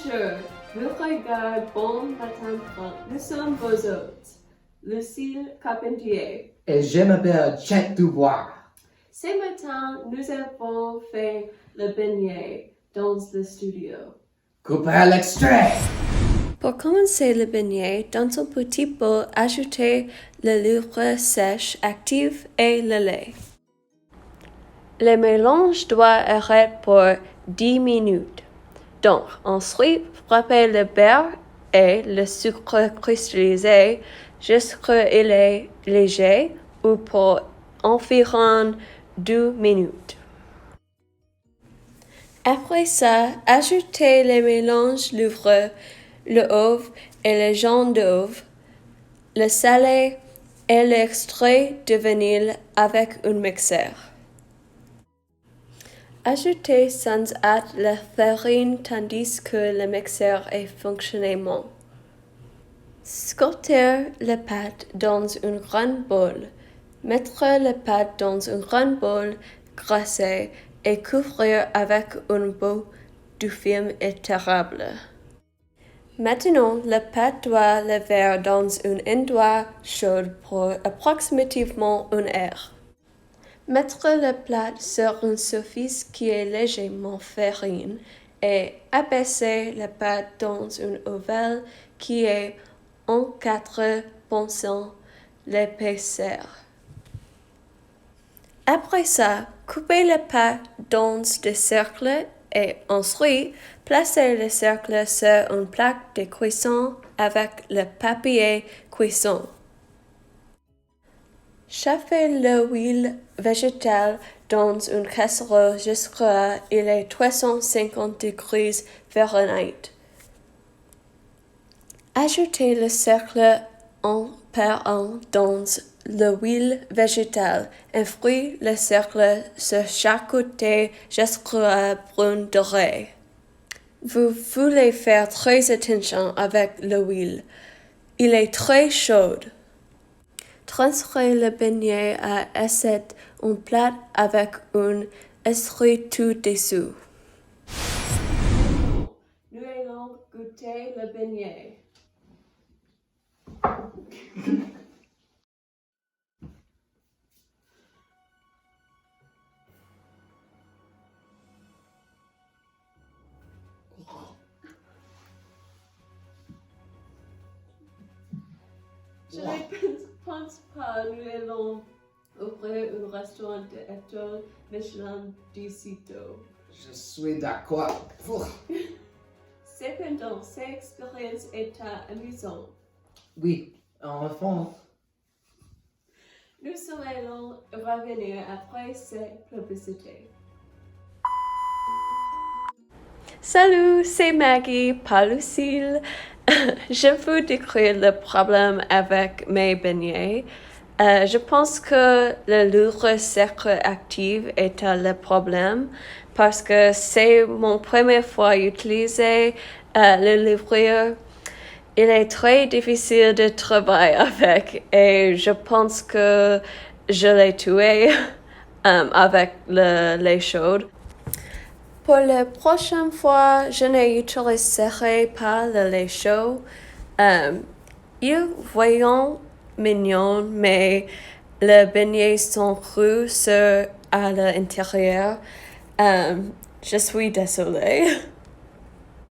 Bonjour, vous regardez Bon Matin Franc. Nous sommes vos hôtes, Lucille Carpentier. Et je m'appelle Jack Dubois. Ce matin, nous avons fait le beignet dans le studio. Coupez l'extrait. Pour commencer le beignet, dans un petit bol, ajoutez le levure sèche active et le lait. Le mélange doit arrêter pour 10 minutes. Donc, ensuite, frappez le beurre et le sucre cristallisé jusqu'à qu'il est léger ou pour environ 2 minutes. Après ça, ajoutez les mélanges levure, le œuf et le jaune d'œuf, le salé et l'extrait de vanille avec un mixeur. Ajoutez sans hâte la farine tandis que le mixeur est fonctionnement. Sculpter la pâte dans une grande bol. Mettre la pâte dans un grand bol glacé et couvrir avec un bout de film étirable. Maintenant, la pâte doit laver dans un endroit chaud pour approximativement 1 heure. Mettre le plat sur une surface qui est légèrement farine et abaisser la pâte dans un ovale qui est en 4% l'épaisseur. Après ça, coupez la pâte dans des cercles et ensuite placez le cercle sur une plaque de cuisson avec le papier cuisson. Chauffez l'huile végétale dans une casserole jusqu'à il est 350 degrés Fahrenheit. Ajoutez le cercle un par un dans l'huile végétale et fouillez le cercle sur chaque côté jusqu'à brun doré. Vous voulez faire très attention avec l'huile. Il est très chaud. Transférez le beignet à assiette un plat avec un essuie-tout dessous. Nous allons goûter le beignet. Je ne pense pas nous allons ouvrir un restaurant d'étoiles Michelin d'ici-tôt. Je suis d'accord. Cependant, cette expérience est amusante. Oui, enfin. Nous allons revenir après cette publicité. Salut, c'est Maggie, pas Lucille. Je vous décrire le problème avec mes beignets. Je pense que le levure sèche active est le problème parce que c'est mon première fois utiliser le levure. Il est très difficile de travailler avec et je pense que je l'ai tué avec le lait chaud. Pour la prochaine fois, je n'utiliserai pas le lait chaud. Ils voyons mignon, mais les beignets sont crus à l'intérieur. Je suis désolée.